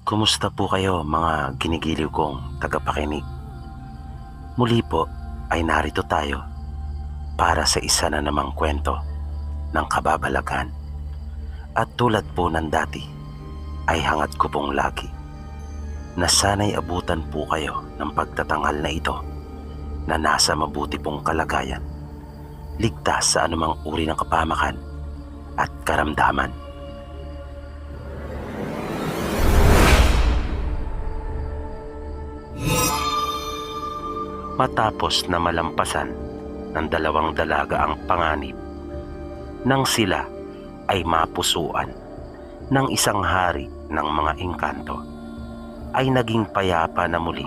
Kumusta po kayo mga ginigiliw kong tagapakinig? Muli po ay narito tayo para sa isa na namang kwento ng kababalaghan. At tulad po ng dati ay hangad ko pong lagi na sana'y abutan po kayo ng pagtatanghal na ito na nasa mabuti pong kalagayan, ligtas sa anumang uri ng kapamakan at karamdaman. Matapos na malampasan ng dalawang dalaga ang panganib, nang sila ay mapusuan ng isang hari ng mga engkanto, ay naging payapa na muli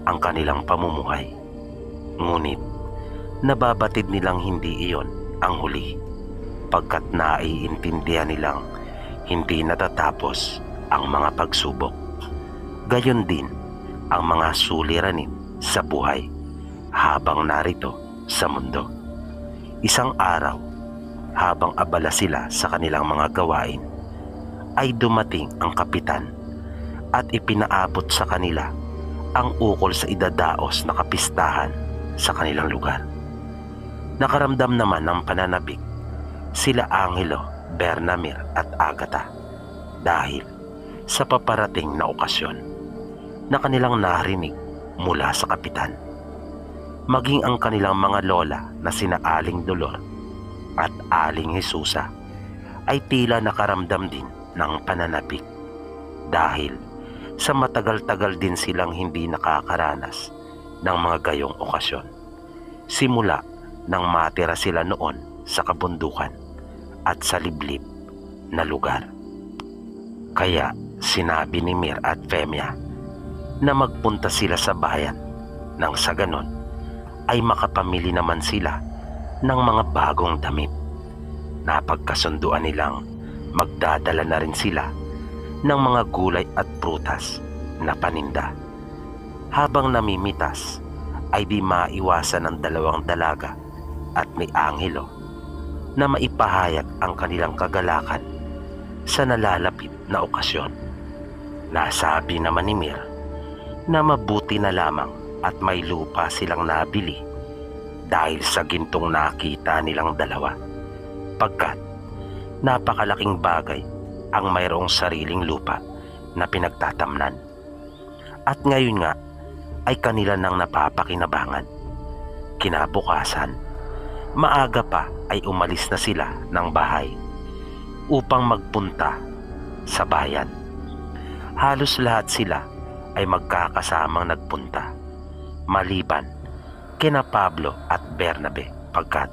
ang kanilang pamumuhay. Ngunit nababatid nilang hindi iyon ang huli, pagkat naiintindihan nilang hindi natatapos ang mga pagsubok. Gayon din ang mga suliranin sa buhay habang narito sa mundo. Isang araw, habang abala sila sa kanilang mga gawain, ay dumating ang kapitan at ipinaabot sa kanila ang ukol sa idadaos na kapistahan sa kanilang lugar. Nakaramdam naman ng pananabik sila Angelo, Bernamir at Agatha dahil sa paparating na okasyon na kanilang narinig mula sa kapitan. Maging ang kanilang mga lola na sina Aling Dolor at Aling Jesusa ay tila nakaramdam din ng pananabik dahil sa matagal-tagal din silang hindi nakakaranas ng mga gayong okasyon, simula nang matira sila noon sa kabundukan at sa liblib na lugar. Kaya sinabi ni Mir at Femia na magpunta sila sa bayan nang sa ganon ay makapamili naman sila ng mga bagong damit. Napagkasunduan nilang magdadala na rin sila ng mga gulay at prutas na paninda. Habang namimitas ay di maiwasan ng dalawang dalaga at ni Angelo na maipahayag ang kanilang kagalakan sa nalalapit na okasyon. Nasabi naman ni Mir na mabuti na lamang at may lupa silang nabili dahil sa gintong nakita nilang dalawa, pagkat napakalaking bagay ang mayroong sariling lupa na pinagtatamnan. At ngayon nga ay kanila nang napapakinabangan. Kinabukasan, maaga pa ay umalis na sila ng bahay upang magpunta sa bayan. Halos lahat sila ay magkakasamang nagpunta, maliban kina Pablo at Bernabe, pagkat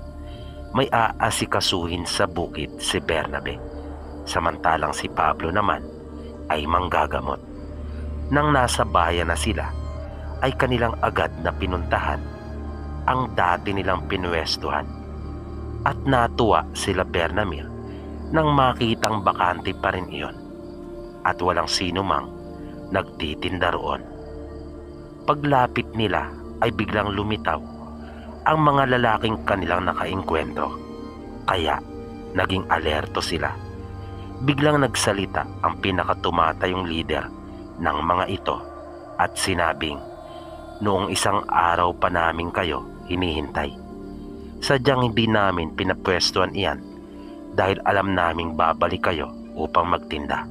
may aasikasuhin sa bukid si Bernabe, samantalang si Pablo naman ay manggagamot. Nang nasa bayan na sila ay kanilang agad na pinuntahan ang dati nilang pinwestuhan, at natuwa sila Bernamir nang makitang bakante pa rin iyon at walang sino mang nagtitinda roon. Paglapit nila ay biglang lumitaw ang mga lalaking kanilang nakaengkwentro, kaya naging alerto sila. Biglang nagsalita ang pinakatumatayong lider ng mga ito at sinabing, "Noong isang araw pa namin kayo hinihintay. Sadyang hindi namin pinapwestuhan iyan dahil alam naming babalik kayo upang magtinda."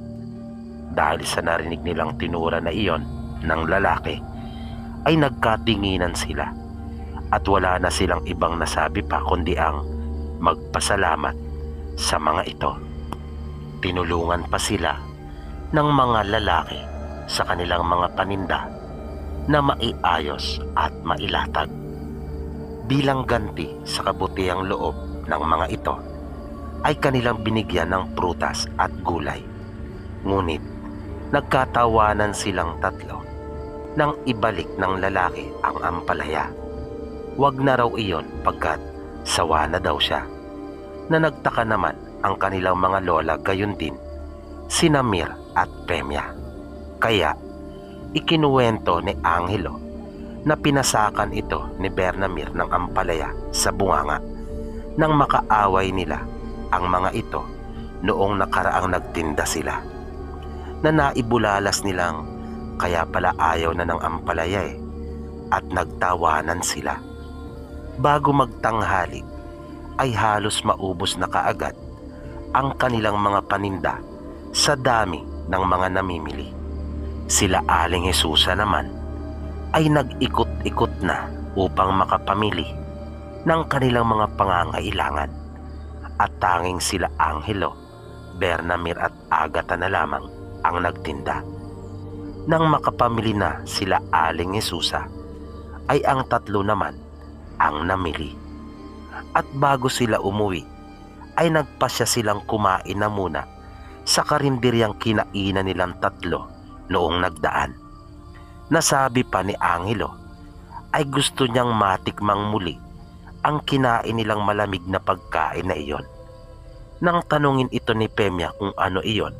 Dahil sa narinig nilang tinura na iyon ng lalaki, ay nagkatinginan sila at wala na silang ibang nasabi pa kundi ang magpasalamat sa mga ito. Tinulungan pa sila ng mga lalaki sa kanilang mga paninda na maiayos at mailatag. Bilang ganti sa kabutihang loob ng mga ito, ay kanilang binigyan ng prutas at gulay. Ngunit nagkatawanan silang tatlo nang ibalik ng lalaki ang ampalaya. Wag na raw iyon pagkat sawa na daw siya. Na nagtaka naman ang kanilang mga lola, gayon din sina Mir at Femia. Kaya ikinuwento ni Angelo na pinasakan ito ni Bernamir ng ampalaya sa bunganga nang makaaway nila ang mga ito noong nakaraang nagtinda sila. na naibulalas nilang kaya pala ayaw na ng ampalaya at nagtawanan sila. Bago magtanghali ay halos maubos na kaagad ang kanilang mga paninda sa dami ng mga namimili. Sila Aling Hesusa naman ay nag-ikot-ikot na upang makapamili ng kanilang mga pangangailangan at tanging sila Angelo, Bernamir at Agata na lamang ang nagtinda. Nang makapamili na sila Aling Hesusa ay ang tatlo naman ang namili. At bago sila umuwi ay nagpasya silang kumain na muna sa karinderyang kinainan nilang tatlo noong nagdaan. Nasabi pa ni Angelo ay gusto niyang matikmang muli ang kinain nilang malamig na pagkain na iyon. Nang tanungin ito ni Pemya kung ano iyon,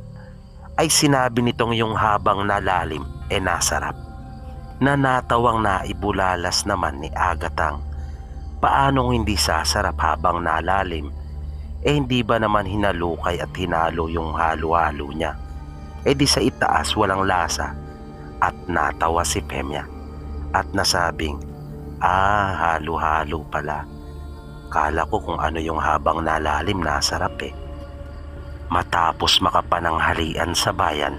ay sinabi nitong yung habang nalalim nasarap. Na natawang naibulalas naman ni Agatang paanong hindi sasarap habang nalalim, hindi ba naman hinalukay at hinalo yung halo-halo niya? Di sa itaas walang lasa. At natawa si Pemya at nasabing, halo-halo pala. Kala ko kung ano yung habang nalalim nasarap Matapos makapananghalian sa bayan,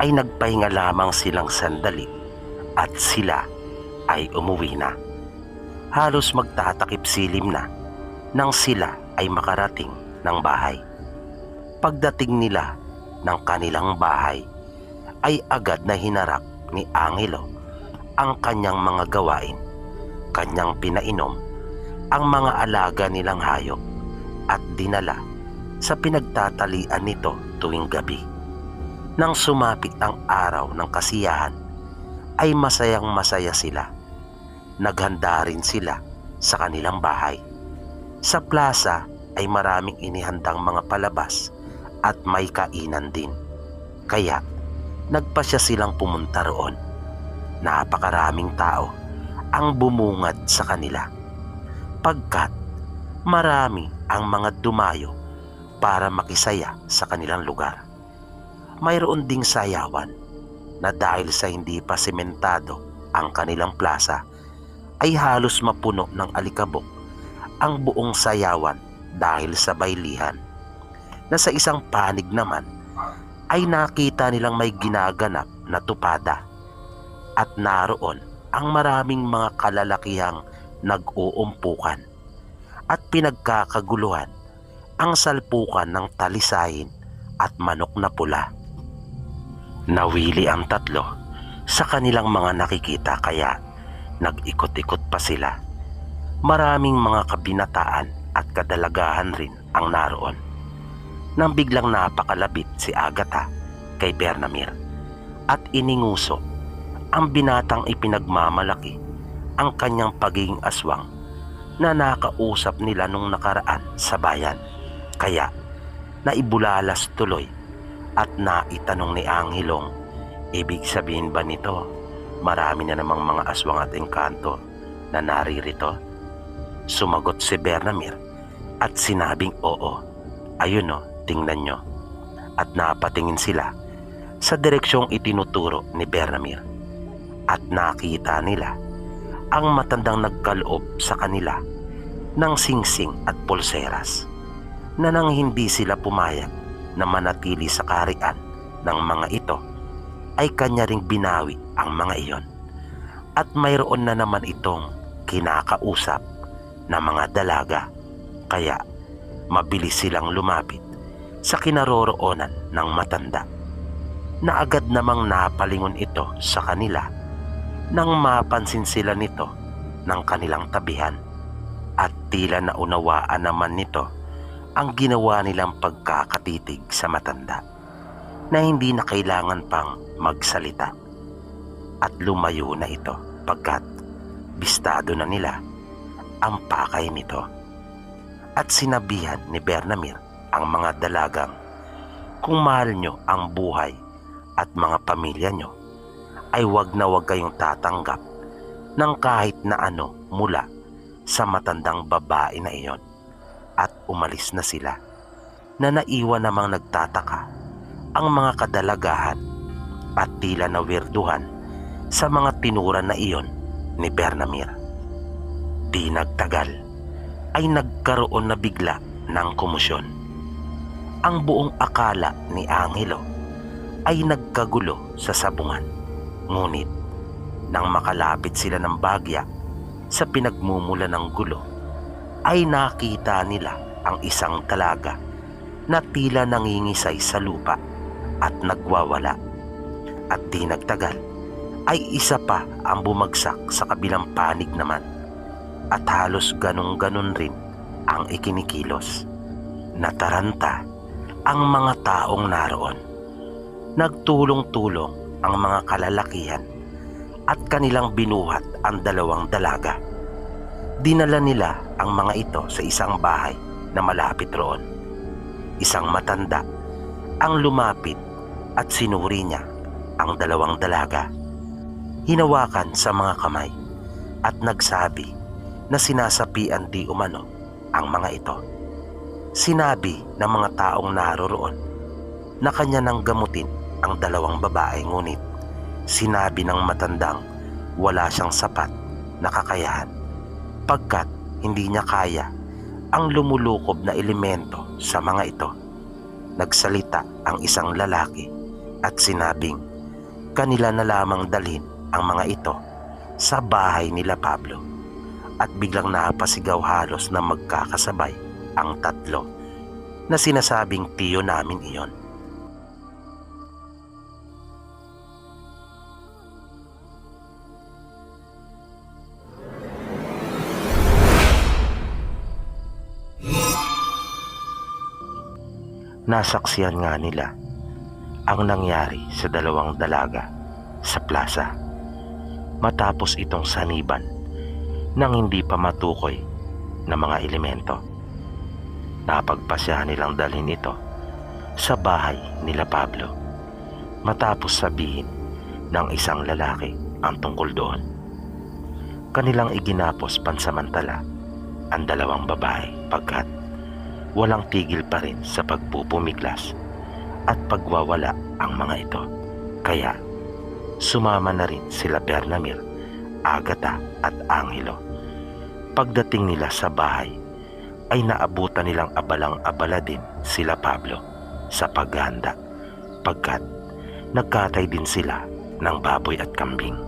ay nagpahinga lamang silang sandali at sila ay umuwi na. Halos magtatakip silim na nang sila ay makarating ng bahay. Pagdating nila ng kanilang bahay ay agad na hinarap ni Angelo ang kanyang mga gawain. Kanyang pinainom ang mga alaga nilang hayop at dinala sa pinagtatalian nito tuwing gabi. Nang sumapit ang araw ng kasiyahan ay masayang masaya sila. Naghanda rin sila sa kanilang bahay. Sa plaza ay maraming inihandang mga palabas at may kainan din. Kaya nagpasya silang pumunta roon. Napakaraming tao ang bumungad sa kanila, pagkat marami ang mga dumayo para makisaya sa kanilang lugar. Mayroon ding sayawan na dahil sa hindi pa sementado ang kanilang plaza ay halos mapuno ng alikabok ang buong sayawan dahil sa baylihan. Na sa isang panig naman ay nakita nilang may ginaganap na tupada at naroon ang maraming mga kalalakihang nag-uumpukan at pinagkakaguluhan ang salpukan ng talisayin at manok na pula. Nawili ang tatlo sa kanilang mga nakikita kaya nag-ikot-ikot pa sila. Maraming mga kabinataan at kadalagahan rin ang naroon. Nang biglang napakalapit si Agata kay Bernamir at ininguso ang binatang ipinagmamalaki ang kanyang pagiging aswang na nakausap nila nung nakaraan sa bayan. Kaya naibulalas tuloy at naitanong ni Angelong, ibig sabihin ba nito marami na namang mga aswang at engkanto na naririto? Sumagot si Bernamir at sinabing oo. Ayun tingnan nyo. At napatingin sila sa direksyong itinuturo ni Bernamir at nakita nila ang matandang nagkaloob sa kanila ng singsing at pulseras na nang hindi sila pumayag na manatili sa kaharian ng mga ito ay kanya ring binawi ang mga iyon. At mayroon na naman itong kinakausap na mga dalaga, kaya mabilis silang lumapit sa kinaroroonan ng matanda na agad namang napalingon ito sa kanila nang mapansin sila nito ng kanilang tabihan at tila naunawaan naman nito ang ginawa nilang pagkakatitig sa matanda na hindi na kailangan pang magsalita at lumayo na ito pagkat bistado na nila ang pakay nito. At sinabihan ni Bernamir ang mga dalagang kung mahal nyo ang buhay at mga pamilya nyo ay wag na wag kayong tatanggap ng kahit na ano mula sa matandang babae na iyon. At umalis na sila na naiwan namang nagtataka ang mga kadalagahan at tila nawirduhan sa mga tinuran na iyon ni Bernamir. Di nagtagal ay nagkaroon na bigla ng komosyon. Ang buong akala ni Angelo ay nagkagulo sa sabungan. Ngunit nang makalapit sila ng bagya sa pinagmumula ng gulo, ay nakita nila ang isang dalaga na tila nangingisay sa lupa at nagwawala. At di nagtagal ay isa pa ang bumagsak sa kabilang panig naman, at halos ganun-ganun rin ang ikinikilos. Nataranta ang mga taong naroon. Nagtulong-tulong ang mga kalalakihan at kanilang binuhat ang dalawang dalaga. Dinala nila ang mga ito sa isang bahay na malapit roon. Isang matanda ang lumapit at sinuri niya ang dalawang dalaga. Hinawakan sa mga kamay at nagsabi na sinasapian di umano ang mga ito. Sinabi ng mga taong naroroon na kanya nang gamutin ang dalawang babae, ngunit sinabi ng matandang wala siyang sapat na kakayahan, pagkat hindi niya kaya ang lumulukob na elemento sa mga ito. Nagsalita ang isang lalaki at sinabing kanila na lamang dalhin ang mga ito sa bahay nila Pablo, at biglang napasigaw halos na magkakasabay ang tatlo na sinasabing tiyo namin iyon. Nasaksihan nga nila ang nangyari sa dalawang dalaga sa plaza matapos itong saniban ng hindi pa matukoy na mga elemento. Napagpasyahan nilang dalhin ito sa bahay nila Pablo matapos sabihin ng isang lalaki ang tungkol doon. Kanilang iginapos pansamantala ang dalawang babae, pagkat walang tigil pa rin sa pagpupumiglas at pagwawala ang mga ito. Kaya sumama na rin sila Bernamir, Agatha at Angelo. Pagdating nila sa bahay ay naabutan nilang abalang-abala din sila Pablo sa paghahanda, pagkat nagkatay din sila ng baboy at kambing.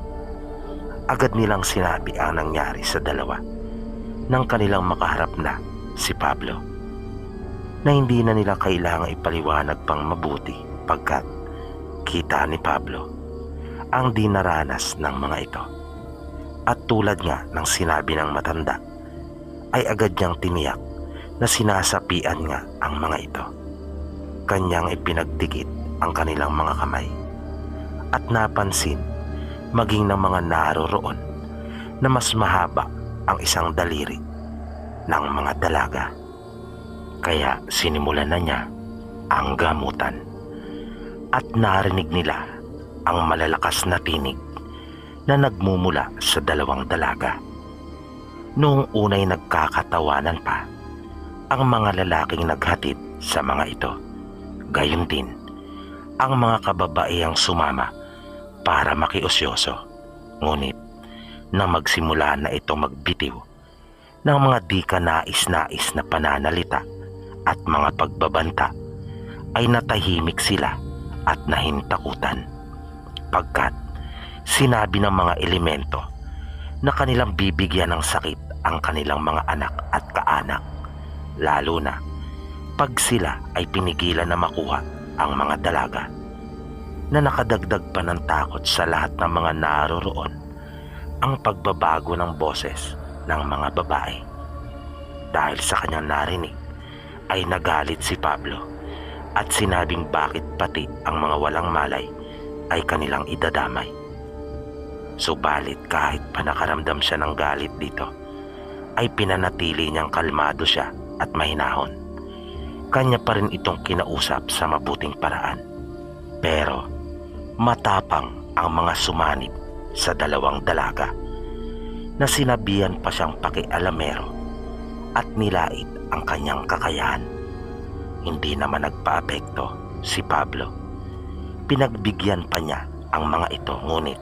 Agad nilang sinabi ang nangyari sa dalawa nang kanilang makaharap na si Pablo, na hindi na nila kailangang ipaliwanag pang mabuti, pagkat kita ni Pablo ang dinaranas ng mga ito. At tulad nga ng sinabi ng matanda, ay agad niyang tiniyak na sinasapian nga ang mga ito. Kanyang ipinagdikit ang kanilang mga kamay, at napansin maging ng mga naroroon na mas mahaba ang isang daliri ng mga dalaga. Kaya sinimulan na niya ang gamutan, at narinig nila ang malalakas na tinig na nagmumula sa dalawang dalaga. Noong unay nagkakatawanan pa ang mga lalaking naghatid sa mga ito, gayon din ang mga kababaihang sumama para makiusyoso. Ngunit nang magsimula na itong magbitiw ng mga di kanais-nais na pananalita at mga pagbabanta, ay natahimik sila at nahintakutan, pagkat sinabi ng mga elemento na kanilang bibigyan ng sakit ang kanilang mga anak at kaanak, lalo na pag sila ay pinigilan na makuha ang mga dalaga, na nakadagdag pa ng takot sa lahat ng mga naroroon ang pagbabago ng boses ng mga babae. Dahil sa kanyang narinig ay nagalit si Pablo at sinabing bakit pati ang mga walang malay ay kanilang idadamay. Subalit kahit pa nakaramdam siya ng galit dito, ay pinanatili niyang kalmado siya at mahinahon. Kanya pa rin itong kinausap sa mabuting paraan. Pero matapang ang mga sumanib sa dalawang dalaga, na sinabihan pa siyang pakialamero at nilait ang kanyang kakayahan. Hindi naman nagpaapekto si Pablo Pinagbigyan pa niya ang mga ito, ngunit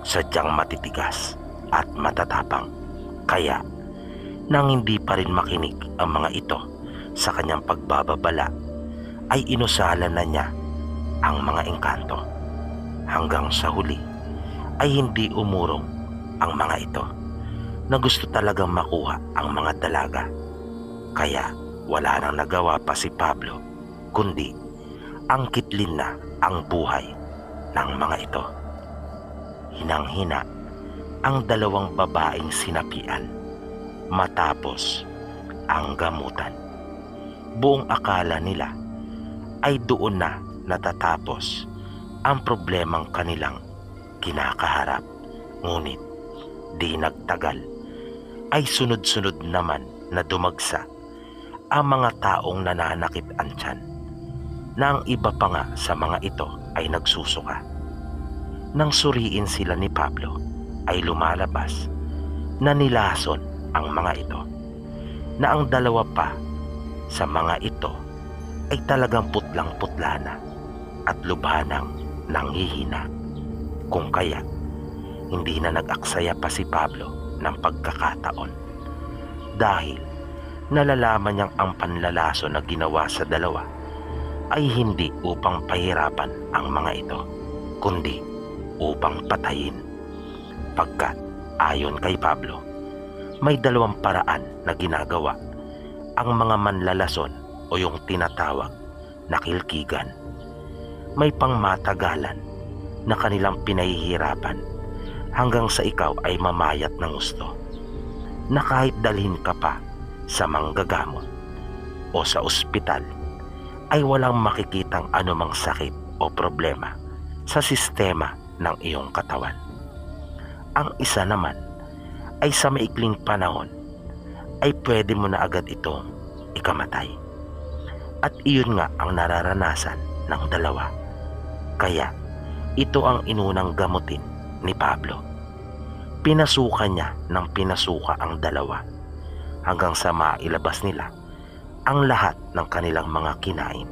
sadyang matitigas at matatapang. Kaya nang hindi pa rin makinig ang mga ito sa kanyang pagbababala, ay inusalan na niya ang mga engkanto. Hanggang sa huli ay hindi umurong ang mga ito na gusto talagang makuha ang mga dalaga. Kaya wala nang nagawa pa si Pablo kundi angkitlin na ang buhay ng mga ito. Hinang-hina ang dalawang babaeng sinapian matapos ang gamutan. Buong akala nila ay doon na natatapos ang problemang kanilang kinakaharap. Ngunit di nagtagal ay sunod-sunod naman na dumagsa ang mga taong nananakit ang tiyan, na ang iba pa nga sa mga ito ay nagsusuka. Nang suriin sila ni Pablo ay lumalabas na nilason ang mga ito, na ang dalawa pa sa mga ito ay talagang putlang-putla na at lubhanang nanghihina. Kung kaya hindi na nag-aksaya pa si Pablo ng pagkakataon, dahil nalalaman niyang ang panlalaso na ginawa sa dalawa ay hindi upang pahirapan ang mga ito, kundi upang patayin. Pagkat ayon kay Pablo, may dalawang paraan na ginagawa ang mga manlalason o yung tinatawag na kilkigan. May pangmatagalan na kanilang pinahihirapan hanggang sa ikaw ay mamayat ng gusto, na kahit dalhin ka pa sa manggagamot o sa ospital ay walang makikitang anumang sakit o problema sa sistema ng iyong katawan. Ang isa naman ay sa maikling panahon ay pwede mo na agad itong ikamatay. At iyon nga ang nararanasan ng dalawa. Kaya ito ang inunang gamutin ni Pablo. Pinasuka niya ng pinasuka ang dalawa hanggang sa mailabas nila ang lahat ng kanilang mga kinain,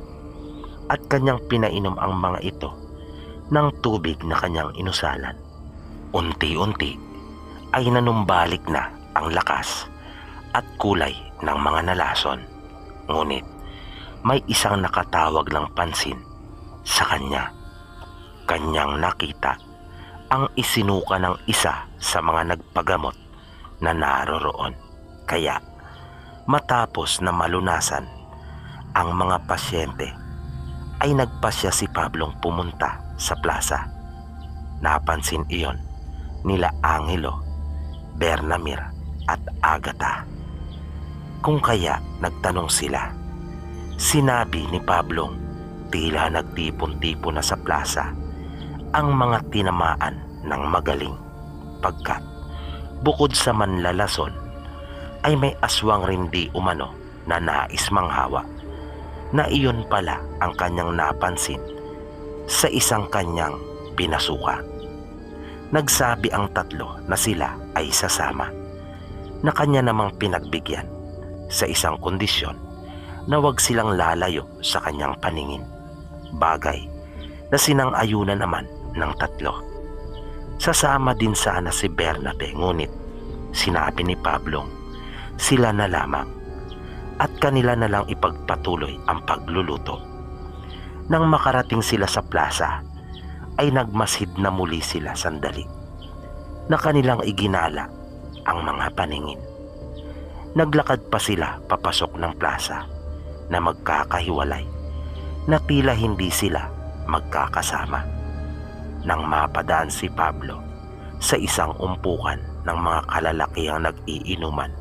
at kanyang pinainom ang mga ito ng tubig na kanyang inusalan. Unti-unti ay nanumbalik na ang lakas at kulay ng mga nalason. Ngunit may isang nakatawag ng pansin sa kanya. Kanyang nakita ang isinuka ng isa sa mga nagpagamot na naroroon. Kaya matapos na malunasan ang mga pasyente ay nagpasya si Pablong pumunta sa plaza. Napansin iyon nila Angelo, Bernamir at Agata. Kung kaya nagtanong sila, sinabi ni Pablong tila nagtipon-tipon na sa plaza ang mga tinamaan ng magaling, pagkat bukod sa manlalason ay may aswang rin di umano na nais manghawa, na iyon pala ang kanyang napansin sa isang kanyang pinasuka. Nagsabi ang tatlo na sila ay sasama, na kanya namang pinagbigyan sa isang kondisyon na wag silang lalayo sa kanyang paningin, bagay na sinang-ayunan naman ng tatlo. Sasama din sana si Bernabe, ngunit sinabi ni Pablong sila na lamang at kanila na lang ipagpatuloy ang pagluluto. Nang makarating sila sa plaza ay nagmasid na muli sila sandali, na kanilang iginala ang mga paningin. Naglakad pa sila papasok ng plaza na magkakahiwalay, na tila hindi sila magkakasama. Nang mapadaan si Pablo sa isang umpukan ng mga kalalakihang nag-iinuman,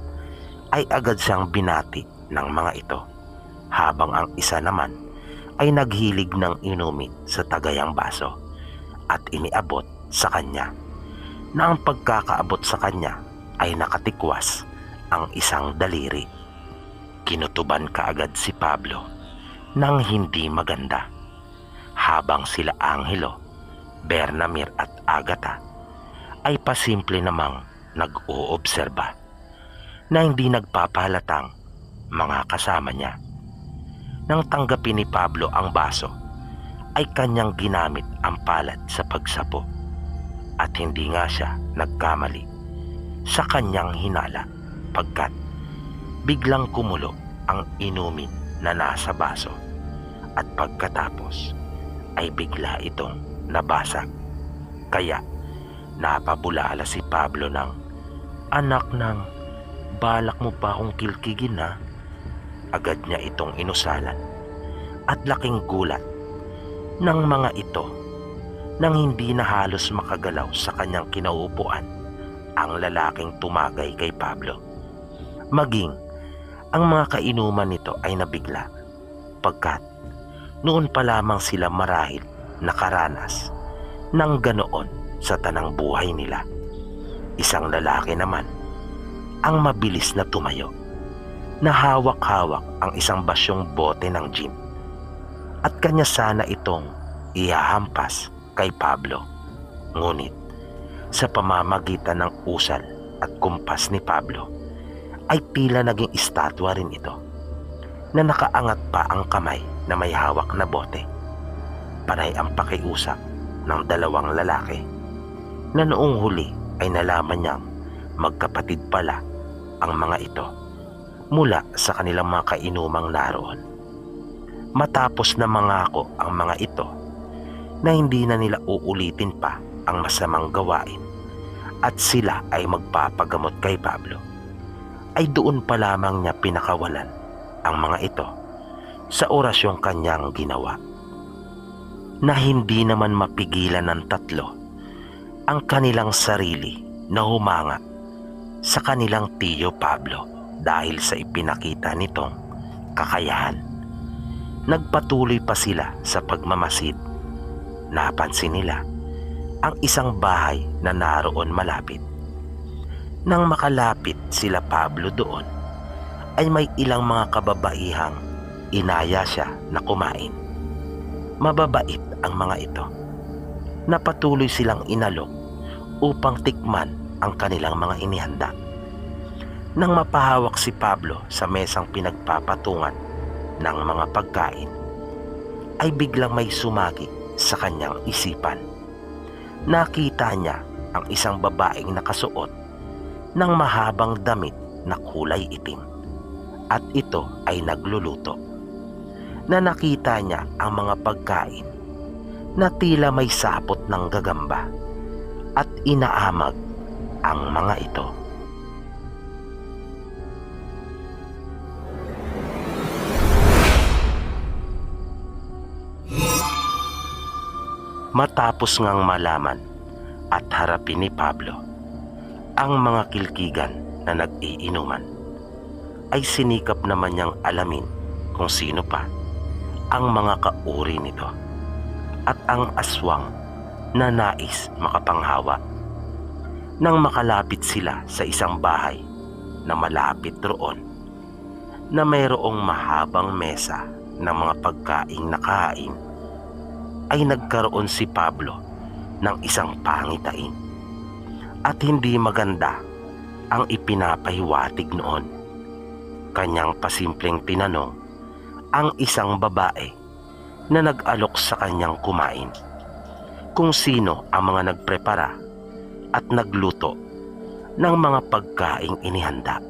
ay agad siyang binati ng mga ito, habang ang isa naman ay naghilig ng inumin sa tagayang baso at iniabot sa kanya, na ang pagkakaabot sa kanya ay nakatikwas ang isang daliri. Kinutuban kaagad si Pablo ng hindi maganda, habang sila Angelo, Bernamir at Agata ay pasimple namang nag-oobserba, na hindi nagpapahalatang mga kasama niya. Nang tanggapin ni Pablo ang baso, ay kanyang ginamit ang palad sa pagsapo at hindi nga siya nagkamali sa kanyang hinala pagkat biglang kumulo ang inumin na nasa baso at pagkatapos ay bigla itong nabasag. Kaya napabulala si Pablo ng, "Anak ng, balak mo pa akong kilkigin na?" Agad niya itong inusalan at laking gulat ng mga ito nang hindi na halos makagalaw sa kanyang kinauupuan ang lalaking tumagay kay Pablo. Maging ang mga kainuman nito ay nabigla pagkat noon pa lamang sila marahil nakaranas ng ganoon sa tanang buhay nila. Isang lalaki naman ang mabilis na tumayo na hawak-hawak ang isang basyong bote ng gin at kanya sana itong ihahampas kay Pablo. Ngunit sa pamamagitan ng usal at kumpas ni Pablo ay tila naging estatwa rin ito na nakaangat pa ang kamay na may hawak na bote. Panay ang pakiusap ng dalawang lalaki na noong huli ay nalaman niyang magkapatid pala ang mga ito mula sa kanilang mga kainumang naroon. Matapos na mangako ang mga ito na hindi na nila uulitin pa ang masamang gawain at sila ay magpapagamot kay Pablo, ay doon pa lamang niya pinakawalan ang mga ito sa orasyong kanyang ginawa, na hindi naman mapigilan ng tatlo ang kanilang sarili na humanga sa kanilang tiyo Pablo dahil sa ipinakita nitong kakayahan. Nagpatuloy pa sila sa pagmamasid. Napansin nila ang isang bahay na naroon malapit. Nang makalapit sila Pablo doon, ay may ilang mga kababaihang inaya siya na kumain. Mababait ang mga ito na patuloy silang inalok upang tikman ang kanilang mga inihanda. Nang mapahawak si Pablo sa mesang pinagpapatungan ng mga pagkain, ay biglang may sumagi sa kanyang isipan. Nakita niya ang isang babaeng nakasuot ng mahabang damit na kulay itim at ito ay nagluluto. Na nakita niya ang mga pagkain na tila may sapot ng gagamba at inaamag ang mga ito. Matapos ngang malaman at harapin ni Pablo ang mga kilkigan na nag-iinuman, ay sinikap naman niyang alamin kung sino pa ang mga kauri nito at ang aswang na nais makapanghawa. Nang makalapit sila sa isang bahay na malapit roon na mayroong mahabang mesa ng mga pagkaing nakahain, ay nagkaroon si Pablo ng isang pangitain at hindi maganda ang ipinapahiwatig noon. Kanyang pasimpleng tinanong ang isang babae na nag-alok sa kanyang kumain kung sino ang mga nagprepara at nagluto ng mga pagkaing inihanda.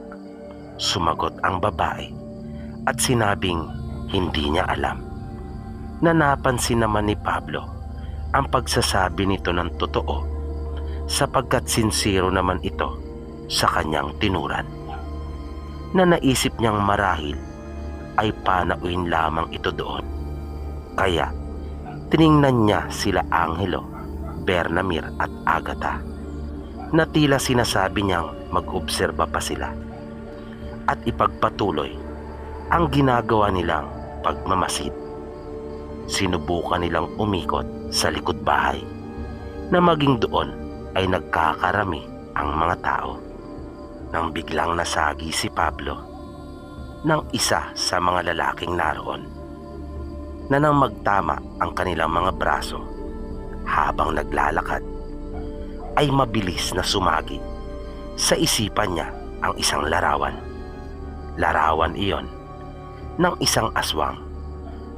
Sumagot ang babae at sinabing hindi niya alam, na napansin naman ni Pablo ang pagsasabi nito ng totoo sapagkat sinsiro naman ito sa kanyang tinuran, na naisip niyang marahil ay panauin lamang ito doon. Kaya tiningnan niya sila Angelo, Bernamir at Agata na tila sinasabi niyang mag-obserba pa sila at ipagpatuloy ang ginagawa nilang pagmamasid. Sinubukan nilang umikot sa likod bahay na maging doon ay nagkakarami ang mga tao, nang biglang nasagi si Pablo ng isa sa mga lalaking naroon, na nang magtama ang kanilang mga braso habang naglalakad ay mabilis na sumagi sa isipan niya ang isang larawan. Larawan iyon ng isang aswang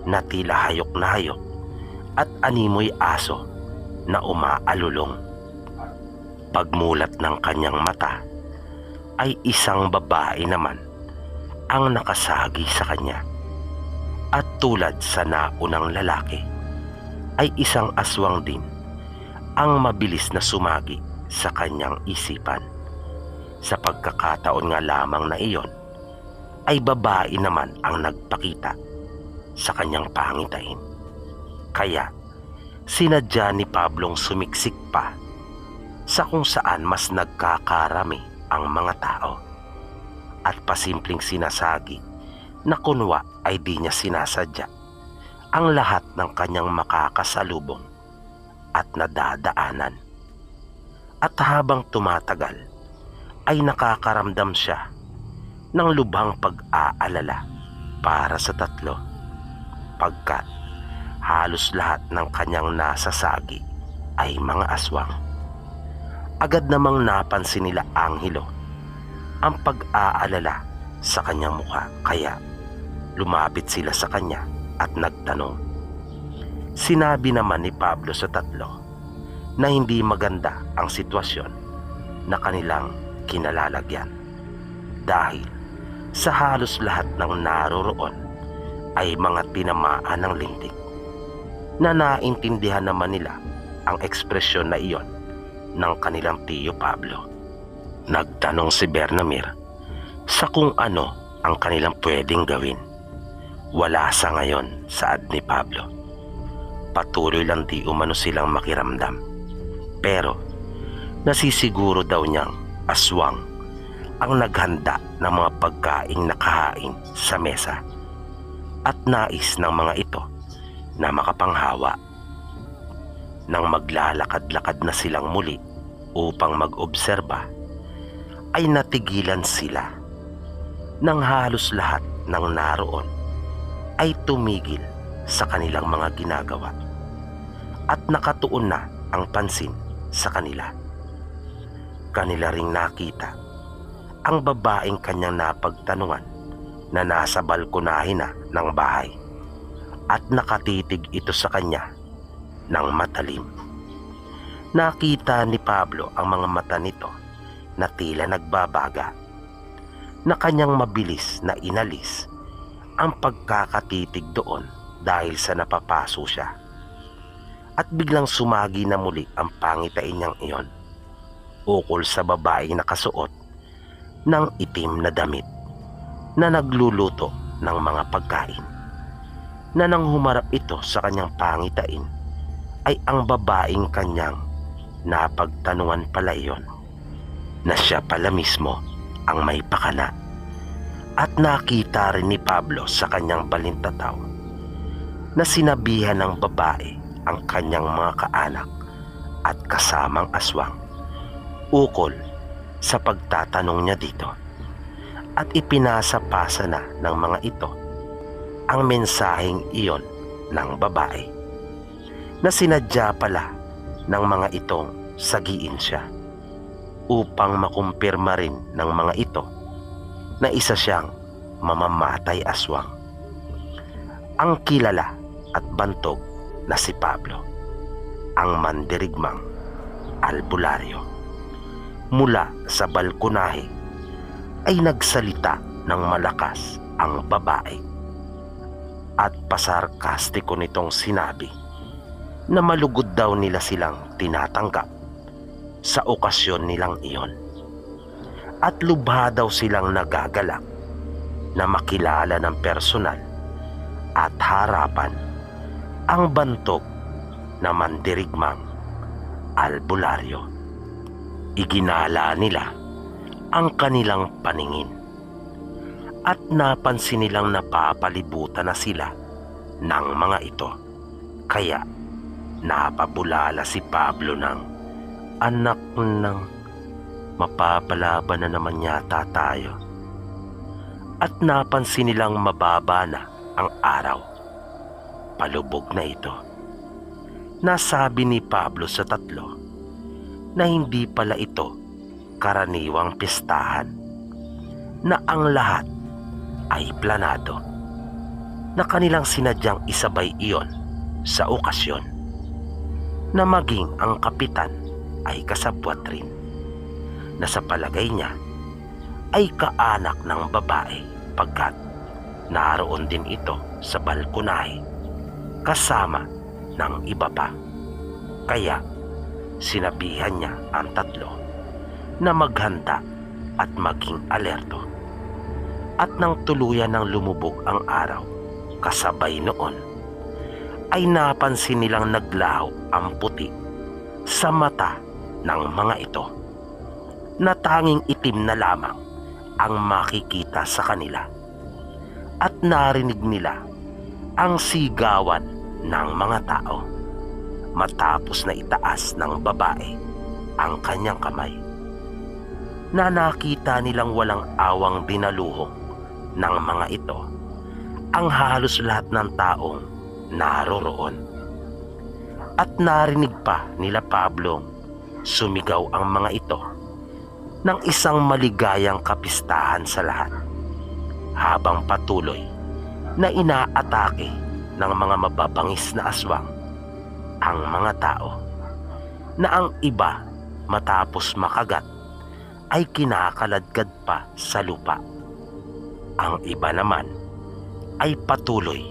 na tila hayok na hayok at animoy aso na umaalulong. Pagmulat ng kanyang mata ay isang babae naman ang nakasagi sa kanya. At tulad sa naunang lalaki ay isang aswang din ang mabilis na sumagi sa kanyang isipan. Sa pagkakataon nga lamang na iyon ay babae naman ang nagpakita sa kanyang pangitain. Kaya sinadya ni Pablong sumiksik pa sa kung saan mas nagkakarami ang mga tao at pasimpleng sinasagi na kunwa ay di niya sinasadya ang lahat ng kanyang makakasalubong at nadadaanan. At habang tumatagal ay nakakaramdam siya ng lubhang pag-aalala para sa tatlo, pagkat halos lahat ng kanyang nasasagi ay mga aswang. Agad namang napansin nila Angelo ang pag-aalala sa kanyang mukha, kaya lumapit sila sa kanya at nagtanong. Sinabi naman ni Pablo sa tatlo na hindi maganda ang sitwasyon na kanilang kinalalagyan dahil sa halos lahat ng naroroon ay mga tinamaan ng lintik, na naintindihan naman nila ang ekspresyon na iyon ng kanilang tiyo Pablo. Nagtanong si Bernamir sa kung ano ang kanilang pwedeng gawin. Wala sa ngayon, saad ni Pablo. Patuloy lang di umano silang makiramdam. Pero nasisiguro daw niyang aswang ang naghanda ng mga pagkaing nakahain sa mesa at nais ng mga ito na makapanghawa. Nang maglalakad-lakad na silang muli upang mag-obserba, ay natigilan sila nang halos lahat ng naroon ay tumigil sa kanilang mga ginagawa at nakatuon na ang pansin sa kanila. Kanila ring nakita ang babaeng kanyang napagtanungan na nasa balkonahe na ng bahay at nakatitig ito sa kanya ng matalim. Nakita ni Pablo ang mga mata nito na tila nagbabaga, na kanyang mabilis na inalis ang pagkakatitig doon dahil sa napapaso siya. At biglang sumagi na muli ang pangitain niyang iyon ukol sa babaeng nakasuot ng itim na damit na nagluluto ng mga pagkain, na nang humarap ito sa kanyang pangitain ay ang babaeng kanyang napagtanungan pala iyon, na siya pala mismo ang may pakana. At nakita rin ni Pablo sa kanyang balintataw na sinabihan ng babae ang kanyang mga kaanak at kasamang aswang ukol sa pagtatanong niya dito, at ipinasa-pasa na ng mga ito ang mensaheng iyon ng babae, na sinadya pala ng mga itong sagiin siya upang makumpirma rin ng mga ito na isa siyang mamamatay aswang, ang kilala at bantog na si Pablo, ang mandirigmang albularyo. Mula sa balkonahe ay nagsalita ng malakas ang babae at pasarkastiko nitong sinabi na malugod daw nila silang tinatanggap sa okasyon nilang iyon, at lubha daw silang nagagalak na makilala ng personal at harapan ang bantog na mandirigmang albularyo. Iginala nila ang kanilang paningin at napansin nilang napapalibutan na sila ng mga ito. Kaya napabulala si Pablo ng, anak ng, mapapalaban na naman yata tayo. At napansin nilang mababa na ang araw. Palubog na ito. Nasabi ni Pablo sa tatlo na hindi pala ito karaniwang pistahan, na ang lahat ay planado, na kanilang sinadyang isabay iyon sa okasyon na maging ang kapitan ay kasabwat rin, na sa palagay niya ay kaanak ng babae pagkat naroon din ito sa balkonahe kasama ng iba pa. Kaya sinabihan niya ang tatlo na maghanda at maging alerto. At nang tuluyan ng lumubog ang araw, kasabay noon ay napansin nilang naglaho ang puti sa mata ng mga ito, na tanging itim na lamang ang makikita sa kanila. At narinig nila ang sigawan ng mga tao matapos na itaas ng babae ang kanyang kamay, na nakita nilang walang awang dinaluhong ng mga ito ang halos lahat ng taong naroroon. At narinig pa nila Pablong sumigaw ang mga ito ng isang maligayang kapistahan sa lahat, habang patuloy na inaatake ng mga mababangis na aswang ang mga tao, na ang iba matapos makagat ay kinakaladkad pa sa lupa. Ang iba naman ay patuloy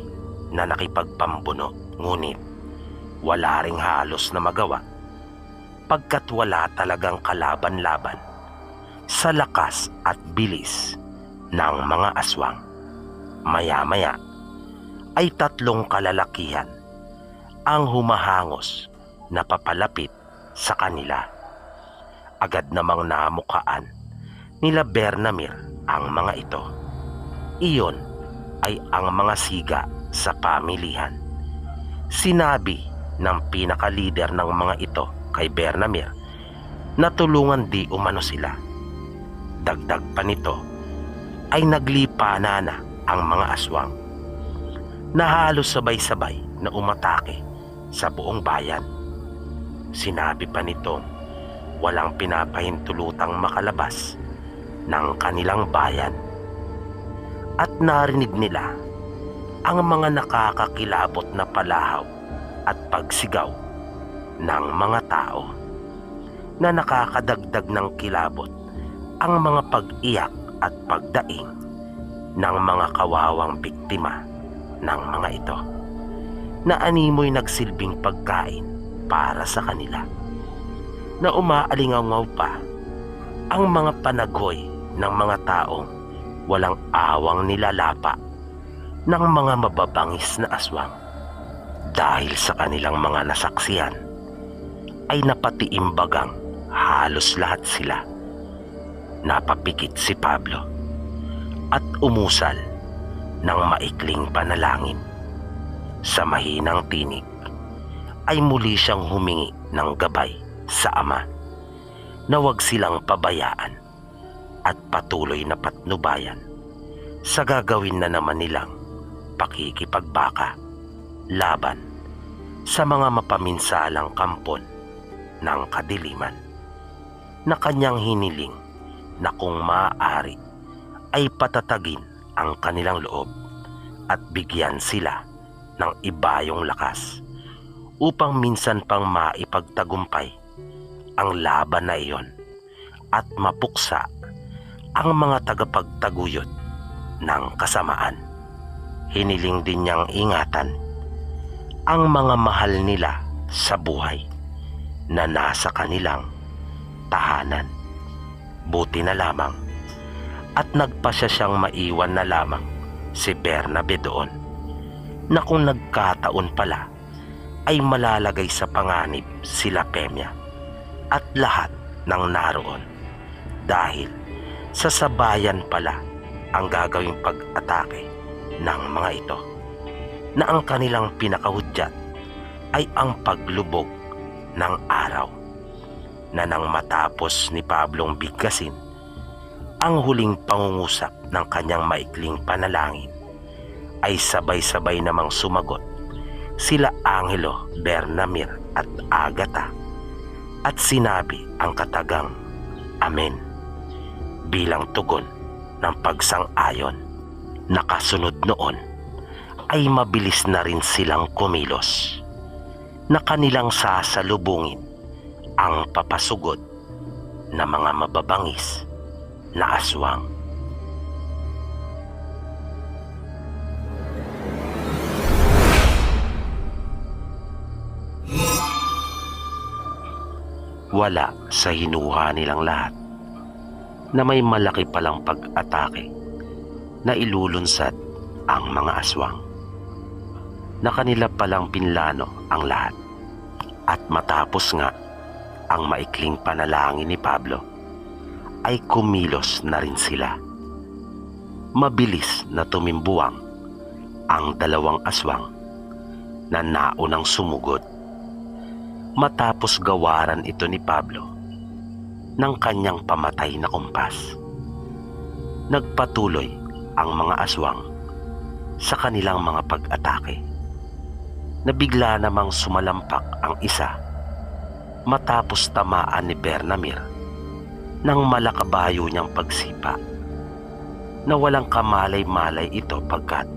na nakipagpambuno, ngunit wala ring halos na magawa pagkat wala talagang kalaban-laban sa lakas at bilis ng mga aswang. Maya-maya ay tatlong kalalakihan ang humahangos na papalapit sa kanila. Agad namang namukaan nila Bernamir ang mga ito. Iyon ay ang mga siga sa pamilihan. Sinabi ng pinaka-leader ng mga ito kay Bernamir na tulungan di umano sila. Dagdag pa nito ay naglipa na ang mga aswang na halos sabay-sabay na umatake sa buong bayan. Sinabi pa nitong walang pinapahintulutang makalabas ng kanilang bayan. At narinig nila ang mga nakakakilabot na palahaw at pagsigaw ng mga tao, na nakakadagdag ng kilabot ang mga pag-iyak at pagdaing ng mga kawawang biktima ng mga ito, na animoy nagsilbing pagkain para sa kanila, na umaalingaw pa ang mga panaghoy ng mga taong walang awang nilalapa ng mga mababangis na aswang. Dahil sa kanilang mga nasaksihan ay napatiimbagang halos lahat sila. Napapikit si Pablo at umusal ng maikling panalangin. Sa mahinang tinig ay muli siyang humingi ng gabay sa Ama na huwag silang pabayaan at patuloy na patnubayan sa gagawin na naman nilang pakikipagbaka laban sa mga mapaminsalang kampon ng kadiliman, na kanyang hiniling na kung maaari ay patatagin ang kanilang loob at bigyan sila ng ibayong lakas upang minsan pang maipagtagumpay ang laban na iyon at mapuksa ang mga tagapagtaguyod ng kasamaan. Hiniling din niyang ingatan ang mga mahal nila sa buhay na nasa kanilang tahanan. Buti na lamang at nagpasya siyang maiwan na lamang si Bernabe doon, na kung nagkataon pala ay malalagay sa panganib sila Pemia at lahat ng naroon, dahil sa sabayan pala ang gagawing pag-atake ng mga ito, na ang kanilang pinakahudyat ay ang paglubog ng araw, na nang matapos ni Pablong bigkasin ang huling pangungusap ng kanyang maikling panalangin, ay sabay-sabay namang sumagot sila Angelo, Bernamir at Agata, at sinabi ang katagang Amen bilang tugon ng pagsang-ayon. Nakasunod noon ay mabilis na rin silang kumilos na kanilang sasalubungin ang papasugod na mga mababangis na aswang. Wala sa hinuha nilang lahat na may malaki palang pag-atake na ilulunsad ang mga aswang, na kanila palang pinlano ang lahat. At matapos nga ang maikling panalangin ni Pablo, ay kumilos na rin sila. Mabilis na tumimbuwang ang dalawang aswang na naunang sumugod. Matapos gawaran ito ni Pablo ng kanyang pamatay na kumpas, nagpatuloy ang mga aswang sa kanilang mga pag-atake, na bigla namang sumalampak ang isa matapos tamaan ni Bernamir ng malakabayo niyang pagsipa, na walang kamalay-malay ito pagkat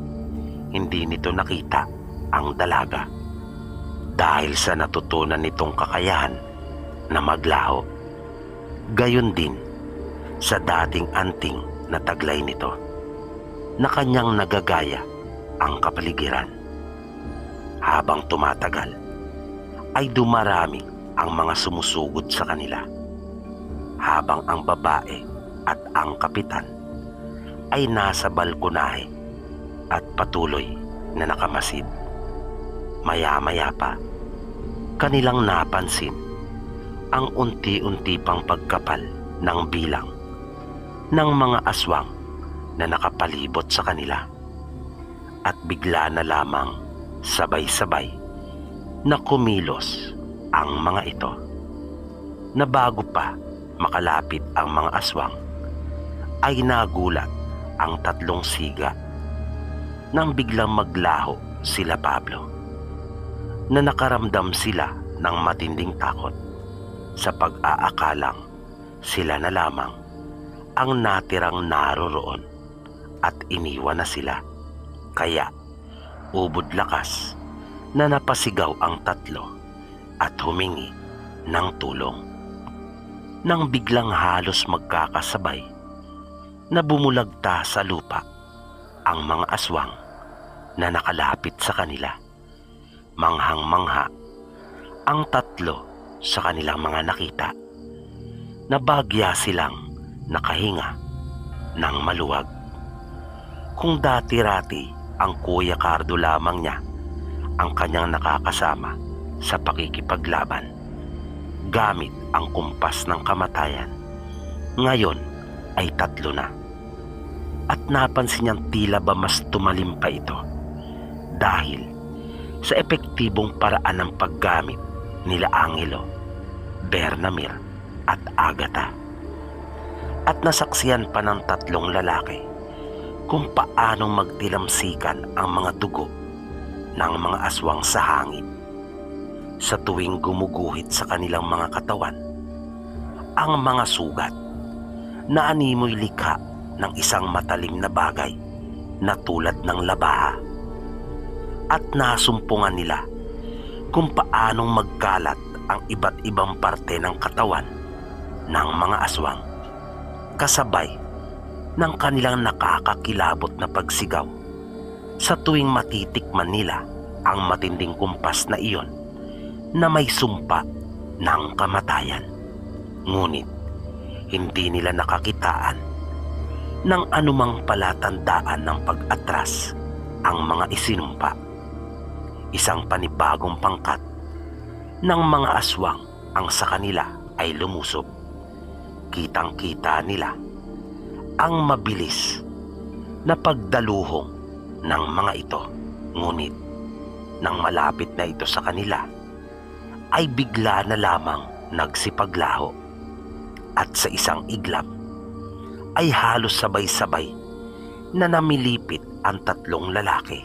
hindi nito nakita ang dalaga dahil sa natutunan nitong kakayahan na maglaho. Gayon din sa dating anting na taglay nito, na kanyang nagagaya ang kapaligiran. Habang tumatagal ay dumarami ang mga sumusugod sa kanila, habang ang babae at ang kapitan ay nasa balkonahe at patuloy na nakamasid. Maya-maya pa, kanilang napansin ang unti-unti pang pagkapal ng bilang ng mga aswang na nakapalibot sa kanila, at bigla na lamang sabay-sabay na kumilos ang mga ito, na bago pa makalapit ang mga aswang ay nagulat ang tatlong siga nang biglang maglaho sila Pablo, na nakaramdam sila ng matinding takot sa pag-aakalang sila na lamang ang natirang naroroon at iniwan na sila. Kaya ubod lakas na napasigaw ang tatlo at humingi ng tulong, nang biglang halos magkakasabay na bumulagta sa lupa ang mga aswang na nakalapit sa kanila. Manghang-mangha ang tatlo sa kanilang mga nakita, na bagya silang nakahinga ng maluwag. Kung dati-rati ang Kuya Cardo lamang niya ang kanyang nakakasama sa pakikipaglaban gamit ang kumpas ng kamatayan, ngayon ay tatlo na. At napansin niyang tila ba mas tumalim pa ito dahil sa epektibong paraan ng paggamit nila Angelo, Bernamir at Agatha. At nasaksiyan pa ng tatlong lalaki kung paanong magtilamsikan ang mga dugo ng mga aswang sa hangin sa tuwing gumuguhit sa kanilang mga katawan ang mga sugat na animoy likha ng isang matalim na bagay na tulad ng labaha. At nasumpungan nila kung paanong magkalat ang iba't ibang parte ng katawan ng mga aswang, kasabay ng kanilang nakakakilabot na pagsigaw sa tuwing matitikman nila ang matinding kumpas na iyon na may sumpa ng kamatayan. Ngunit hindi nila nakakitaan ng anumang palatandaan ng pag-atras ang mga isinumpa. Isang panibagong pangkat ng mga aswang ang sa kanila ay lumusob. Kitang-kita nila ang mabilis na pagdaluhong ng mga ito. Ngunit nang malapit na ito sa kanila ay bigla na lamang nagsipaglaho, at sa isang iglap ay halos sabay-sabay na namilipit ang tatlong lalaki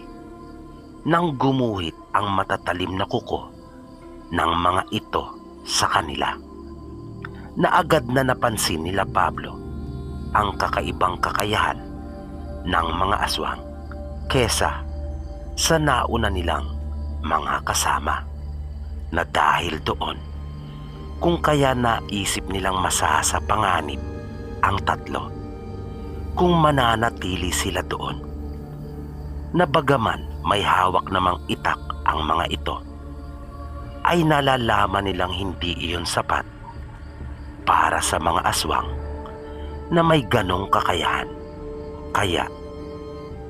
nang gumuhit ang matatalim na kuko ng mga ito sa kanila, na agad na napansin nila Pablo ang kakaibang kakayahan ng mga aswang kesa sa nauna nilang mga kasama. na dahil doon kung kaya naisip nilang masasapanganib ang tatlo kung mananatili sila doon, na bagaman may hawak namang itak ang mga ito, ay nalalaman nilang hindi iyon sapat para sa mga aswang na may ganong kakayahan. Kaya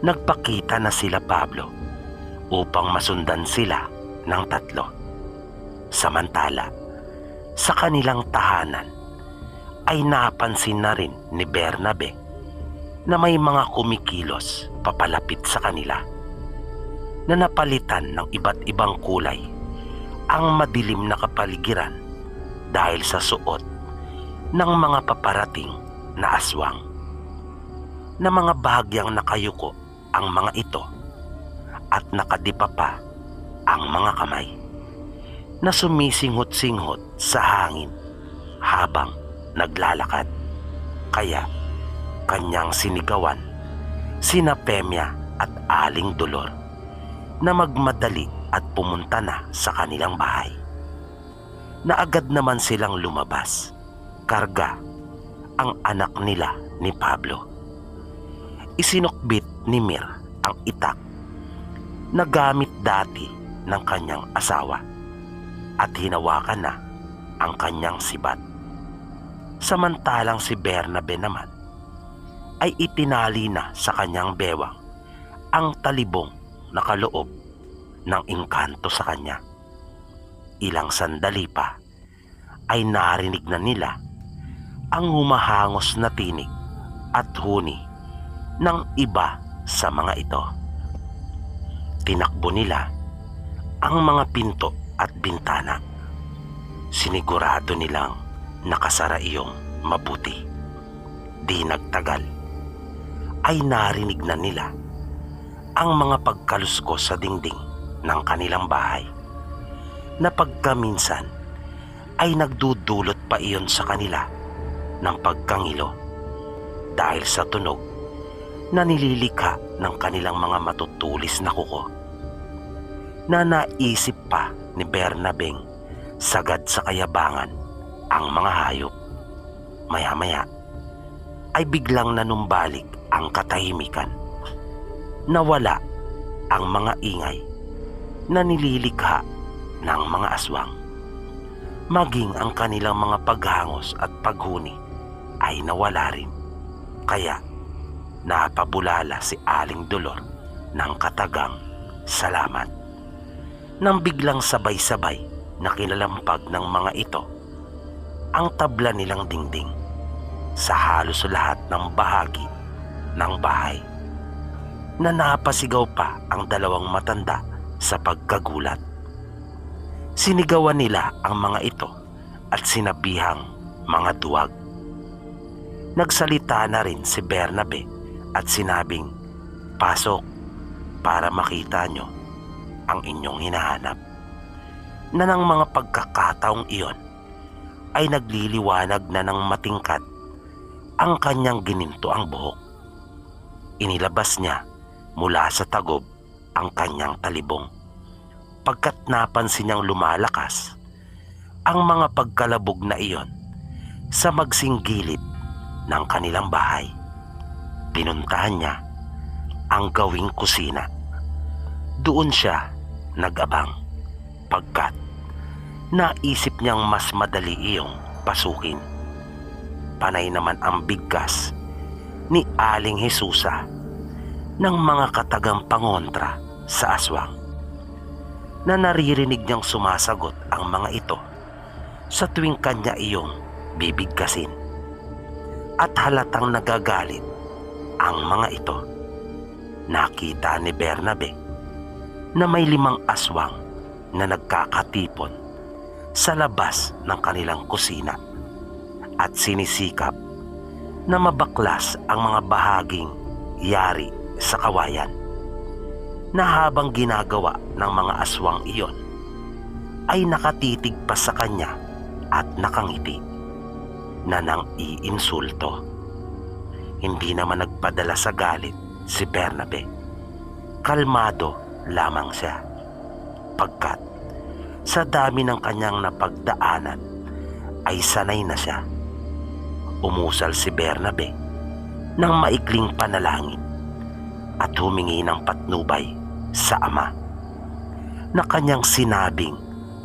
nagpakita na sila Pablo upang masundan sila ng tatlo. Samantala, sa kanilang tahanan ay napansin na rin ni Bernabe na may mga kumikilos papalapit sa kanila na napalitan ng iba't ibang kulay ang madilim na kapaligiran dahil sa suot ng mga paparating na aswang, na mga bahagyang nakayuko ang mga ito at nakadipa pa ang mga kamay na sumisinghot-singhot sa hangin habang naglalakad. Kaya kanyang sinigawan sina Pemya at Aling Dolor na magmadali at pumunta na sa kanilang bahay, na agad naman silang lumabas karga ang anak nila ni Pablo. Isinukbit ni Mir ang itak na gamit dati ng kanyang asawa at hinawakan na ang kanyang sibat. Samantalang si Bernabe naman ay itinali na sa kanyang bewang ang talibong na kaloob ng engkanto sa kanya. Ilang sandali pa ay narinig na nila ang humahangos na tinig at huni ng iba sa mga ito. Tinakbo nila ang mga pinto at bintana. Sinigurado nilang nakasara iyong mabuti. Di nagtagal ay narinig na nila ang mga pagkaluskos sa dingding ng kanilang bahay, na pagkaminsan ay nagdudulot pa iyon sa kanila ng pagkangilo dahil sa tunog na nililikha ng kanilang mga matutulis na kuko, na naisip pa ni Bernabeng sagad sa kayabangan ang mga hayop. Maya-maya ay biglang nanumbalik ang katahimikan. Nawala ang mga ingay na nililikha ng mga aswang. Maging ang kanilang mga paghangos at paghuni ay nawala rin. Kaya napabulala si Aling Dolor ng katagang salamat, nang biglang sabay-sabay na kinalampag ng mga ito ang tabla nilang dingding sa halos lahat ng bahagi ng bahay, na napasigaw pa ang dalawang matanda sa pagkagulat. Sinigawan nila ang mga ito at sinabihang mga duwag. Nagsalita na rin si Bernabe at sinabing, "Pasok para makita nyo ang inyong hinahanap." Na ng mga pagkakataong iyon ay nagliliwanag na ng matingkad ang kanyang gininto ang buhok. Inilabas niya mula sa tagob ang kanyang talibong, pagkat napansin niyang lumalakas ang mga pagkalabog na iyon sa magsing gilid ng kanilang bahay. Pinuntahan niya ang gawing kusina. Doon siya nag-abang, pagkat naisip niyang mas madali iyong pasukin. Panay naman ang bigkas ni Aling Jesusa ng mga katagang pangontra sa aswang, na naririnig niyang sumasagot ang mga ito sa tuwing kanya iyong bibigkasin, at halatang nagagalit ang mga ito. Nakita ni Bernabe na may 5 aswang na nagkakatipon sa labas ng kanilang kusina at sinisikap na mabaklas ang mga bahaging yari sa kawayan, na habang ginagawa ng mga aswang iyon ay nakatitig pa sa kanya at nakangiti na nang iinsulto. Hindi naman nagpadala sa galit si Bernabe. Kalmado lamang siya, pagkat Sa dami ng kanyang napagdaanan ay sanay na siya. Umusal si Bernabe ng maikling panalangin at humingi ng patnubay sa Ama na kanyang sinabing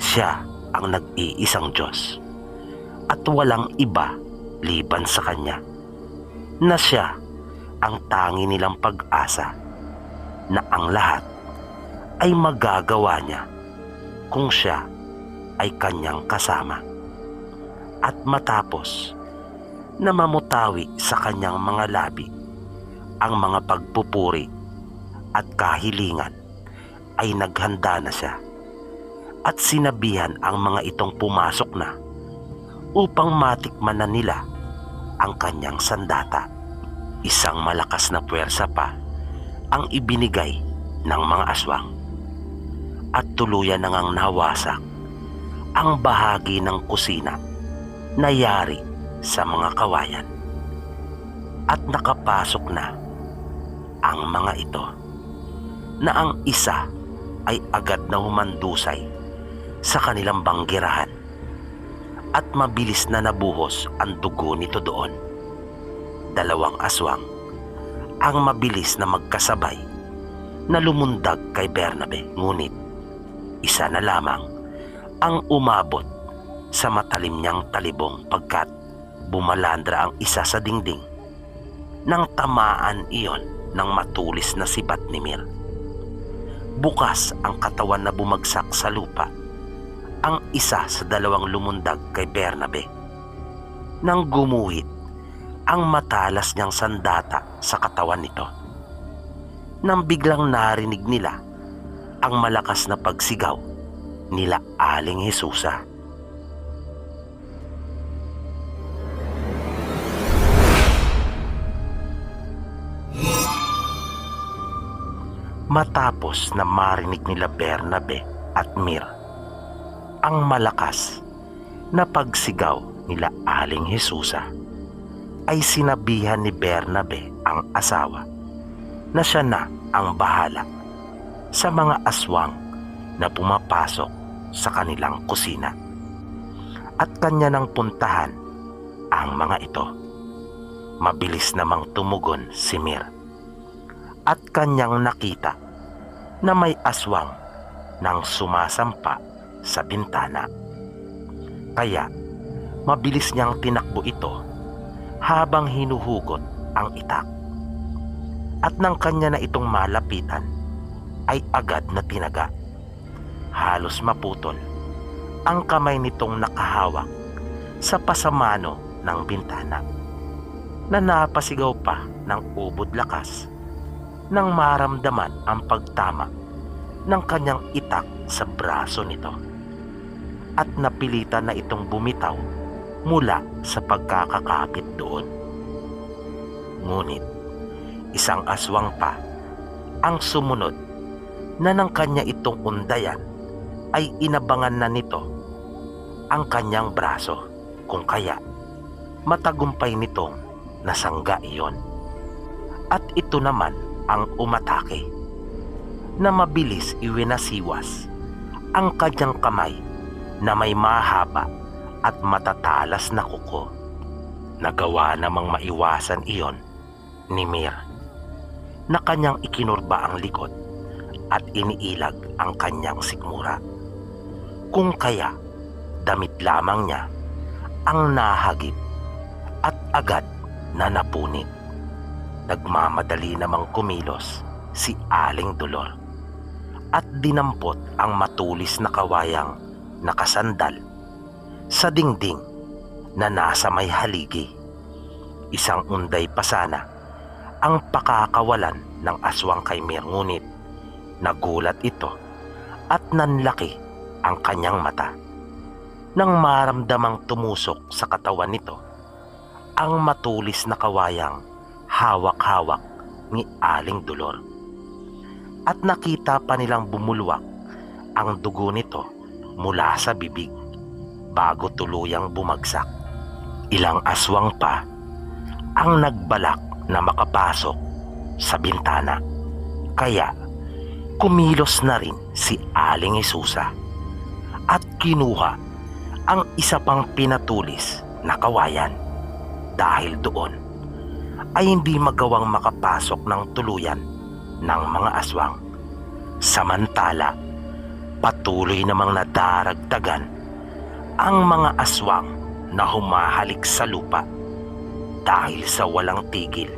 siya ang nag-iisang Diyos at walang iba liban sa Kanya, na siya ang tangi nilang pag-asa, na ang lahat ay magagawa niya kung siya ay Kanyang kasama. At matapos na mamutawi sa Kanyang mga labi ang mga pagpupuri at kahilingan, ay naghanda na siya at sinabihan ang mga itong pumasok na upang matikman na nila ang kanyang sandata. Isang malakas na puwersa pa ang ibinigay ng mga aswang at tuluyan nang nawasak ang bahagi ng kusina na yari sa mga kawayan, at nakapasok na ang mga ito, na ang isa ay agad na humandusay sa kanilang banggirahan at mabilis na nabuhos ang dugo nito doon. Dalawang aswang ang mabilis na magkasabay na lumundag kay Bernabe, ngunit isa na lamang ang umabot sa matalim niyang talibong, pagkat bumalandra ang isa sa dingding nang tamaan iyon ng matulis na sibat ni Mir. Bukas ang katawan na bumagsak sa lupa ang isa sa dalawang lumundag kay Bernabe. Nang gumuhit ang matalas niyang sandata sa katawan nito, nang biglang narinig nila ang malakas na pagsigaw nila Aling Hesusa. Matapos na marinig nila Bernabe at Mir ang malakas na pagsigaw nila Aling Hesusa, ay sinabihan ni Bernabe ang asawa na siya na ang bahala sa mga aswang na pumapasok sa kanilang kusina, at kanya nang puntahan ang mga ito. Mabilis namang tumugon si Mir at kanyang nakita na may aswang nang sumasampa sa bintana. Kaya mabilis niyang tinakbo ito habang hinuhugot ang itak. At nang kanya na itong malapitan, ay agad na tinaga. Halos maputol ang kamay nitong nakahawak sa pasamano ng bintana, na napasigaw pa ng ubod lakas nang maramdaman ang pagtama ng kanyang itak sa braso nito, at napilitan na itong bumitaw mula sa pagkakakapit doon. Ngunit isang aswang pa ang sumunod, na nang kanya itong undayan ay inabangan na nito ang kanyang braso, kung kaya matagumpay nitong nasangga iyon. At ito naman ang umatake, na mabilis iwinasiwas ang kanyang kamay na may mahaba at matatalas na kuko. Nagawa namang maiwasan iyon ni Mir, na kanyang ikinurba ang likod at iniilag ang kanyang sikmura, kung kaya damit lamang niya ang nahagip at agad na napunit. Nagmamadali namang kumilos si Aling Dolor at dinampot ang matulis na kawayang nakasandal sa dingding na nasa may haligi. Isang unday pa sana ang pakakawalan ng aswang kay Mir, ngunit nagulat ito at nanlaki ang kanyang mata nang maramdamang tumusok sa katawan nito ang matulis na kawayang hawak-hawak ni Aling Dolor. At nakita pa nilang bumulwak ang dugo nito mula sa bibig bago tuluyang bumagsak. Ilang aswang pa ang nagbalak na makapasok sa bintana, kaya kumilos na rin si Aling Hesusa at kinuha ang isa pang pinatulis na kawayan. Dahil doon ay hindi magawang makapasok ng tuluyan ng mga aswang. Samantala, patuloy namang nadaragdagan ang mga aswang na humahalik sa lupa dahil sa walang tigil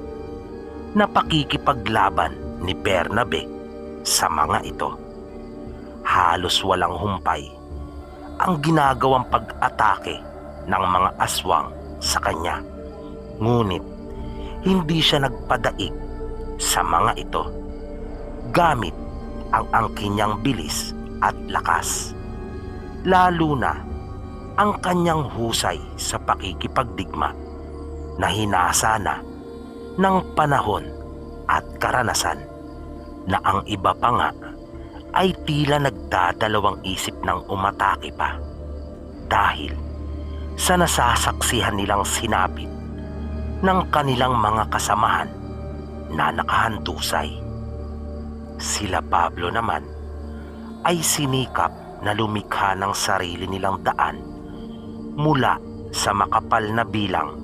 na pakikipaglaban ni Bernabe sa mga ito. Halos walang humpay ang ginagawang pag-atake ng mga aswang sa kanya. Ngunit hindi siya nagpadaig sa mga ito gamit ang angkin niyang bilis at lakas, lalo na ang kanyang husay sa pakikipagdigma na hinasa na ng panahon at karanasan na ang iba pa nga ay tila nagdadalawang isip ng umatake pa dahil sa nasasaksihan nilang sinapit ng kanilang mga kasamahan na nakahandusay. Sila Pablo naman ay sinikap na lumikha ng sarili nilang daan mula sa makapal na bilang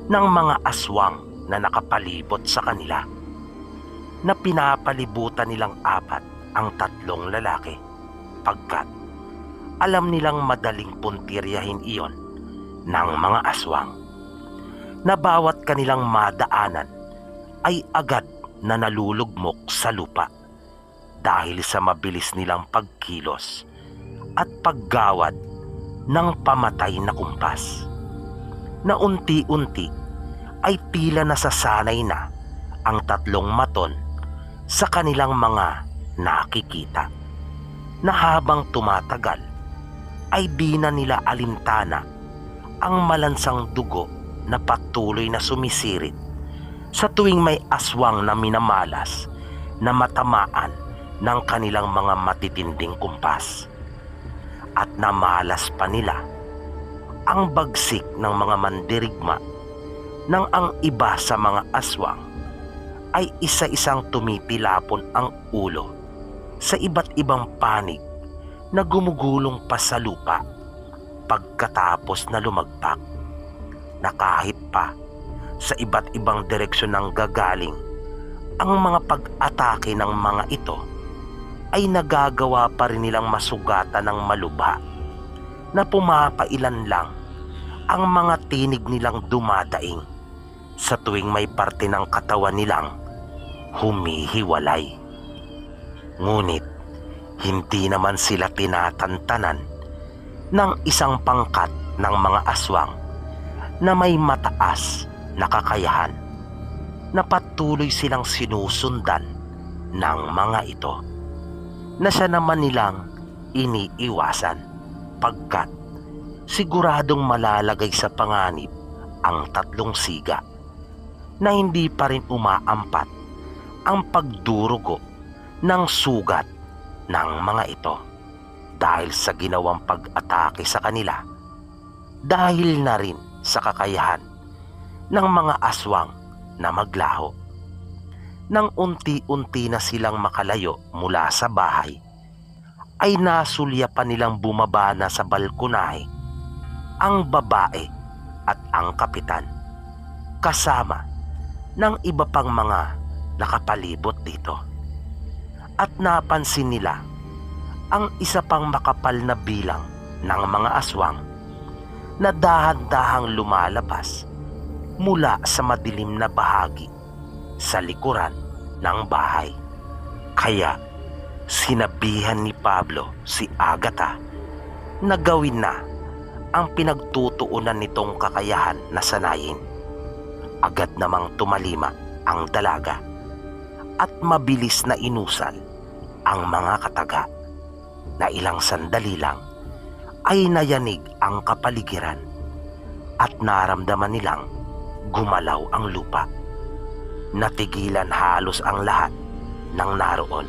ng mga aswang na nakapalibot sa kanila, na pinapalibutan nilang apat ang tatlong lalaki, pagkat alam nilang madaling puntiryahin iyon ng mga aswang, na bawat kanilang madaanan ay agad na nalulugmok sa lupa dahil sa mabilis nilang pagkilos at paggawad ng pamatay na kumpas, na unti-unti ay tila nasasanay na ang tatlong maton sa kanilang mga nakikita, na habang tumatagal ay di na nila alintana ang malansang dugo na patuloy na sumisirit sa tuwing may aswang na minamalas na matamaan ng kanilang mga matitinding kumpas. At namalas pa nila ang bagsik ng mga mandirigma nang ang iba sa mga aswang ay isa-isang tumitilapon ang ulo sa iba't ibang panig na gumugulong pa sa lupa pagkatapos na lumagpak, na kahit pa sa iba't ibang direksyon ng gagaling ang mga pag-atake ng mga ito, ay nagagawa pa rin nilang masugatan ng malubha, na pumapailan lang ang mga tinig nilang dumadaing sa tuwing may parte ng katawan nilang humihiwalay. Ngunit hindi naman sila tinatantanan ng isang pangkat ng mga aswang na may mataas na kakayahan, na patuloy silang sinusundan ng mga ito, na siya naman nilang iniiwasan pagkat siguradong malalagay sa panganib ang tatlong siga, na hindi pa rin umaampat ang pagdurugo ng sugat ng mga ito dahil sa ginawang pag-atake sa kanila, dahil na rin sa kakayahan ng mga aswang na maglaho. Nang unti-unti na silang makalayo mula sa bahay, ay nasulya pa nilang bumaba na sa balkonahe ang babae at ang kapitan, kasama ng iba pang mga nakapalibot dito. At napansin nila ang isa pang makapal na bilang ng mga aswang na dahan-dahang lumalabas mula sa madilim na bahagi sa likuran ng bahay. Kaya sinabihan ni Pablo si Agatha na gawin na ang pinagtutuunan nitong kakayahan na sanayin. Agad namang tumalima ang dalaga at mabilis na inusal ang mga kataga, na ilang sandali lang ay nayanig ang kapaligiran at naramdaman nilang gumalaw ang lupa. Natigilan halos ang lahat ng naroon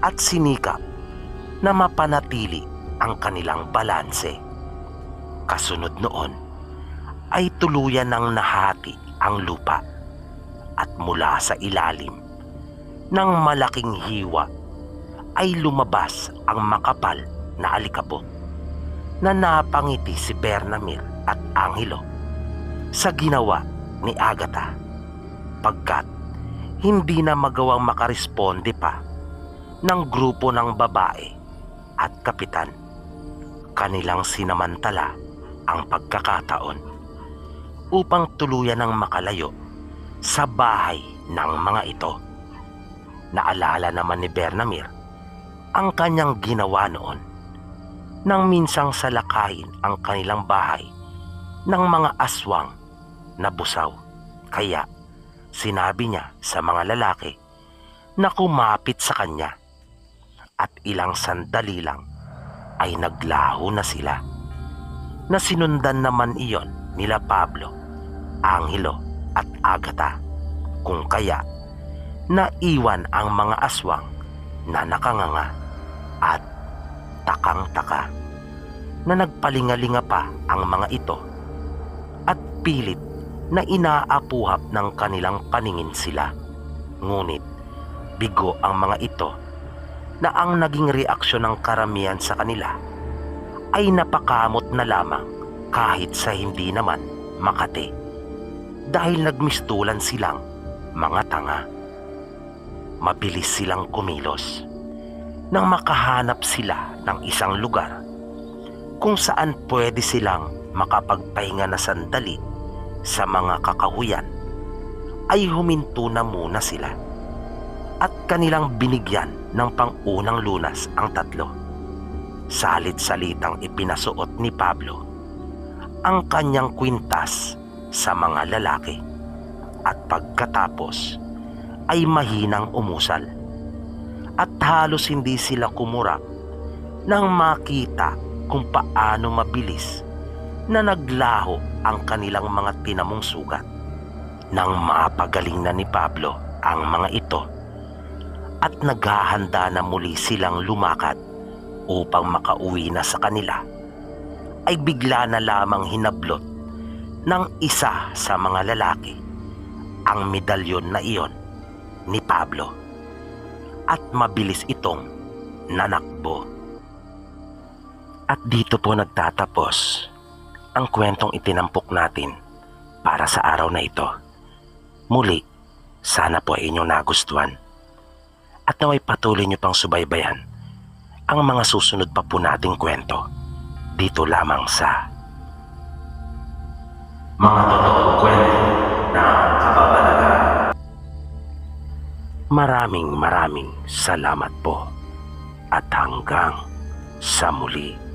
at sinikap na mapanatili ang kanilang balanse. Kasunod noon ay tuluyan ng nahati ang lupa, at mula sa ilalim ng malaking hiwa ay lumabas ang makapal na alikabok na napangiti si Bernamir at Angelo sa ginawa ni Agatha, pagkat hindi na magawang makaresponde pa ng grupo ng babae at kapitan. Kanilang sinamantala ang pagkakataon upang tuluyan ng makalayo sa bahay ng mga ito. Naalala naman ni Bernamir ang kanyang ginawa noon nang minsang salakayin ang kanilang bahay ng mga aswang na busaw. Kaya sinabi niya sa mga lalaki na kumapit sa kanya, at ilang sandali lang ay naglaho na sila, na sinundan naman iyon nila Pablo, Angelo at Agatha, kung kaya naiwan ang mga aswang na nakanganga at takang-taka, na nagpalingalinga pa ang mga ito at pilit na inaapuhap ng kanilang paningin sila. Ngunit bigo ang mga ito, na ang naging reaksyon ng karamihan sa kanila ay napakamot na lamang kahit sa hindi naman makati, dahil nagmistulan silang mga tanga. Mabilis silang kumilos nang makahanap sila ng isang lugar kung saan pwede silang makapagpahinga na sandali sa mga kakahuyan. Ay huminto na muna sila at kanilang binigyan ng pang-unang lunas ang tatlo. Salit-salitang ipinasuot ni Pablo ang kanyang kwintas sa mga lalaki, at pagkatapos ay mahinang umusal, at halos hindi sila kumurap nang makita kung paano mabilis na naglaho ang kanilang mga tinamong sugat. Nang mapagaling na ni Pablo ang mga ito at naghahanda na muli silang lumakad upang makauwi na sa kanila, ay bigla na lamang hinablot ng isa sa mga lalaki ang medalyon na iyon ni Pablo, at mabilis itong nanakbo. At dito po nagtatapos ang kwentong itinampok natin para sa araw na ito. Muli, sana po ay inyong nagustuhan, at naway patuloy niyo pang subaybayan ang mga susunod pa po nating kwento dito lamang sa Mga Totoong Kwento ng Kababalagan. Maraming salamat po, at hanggang sa muli.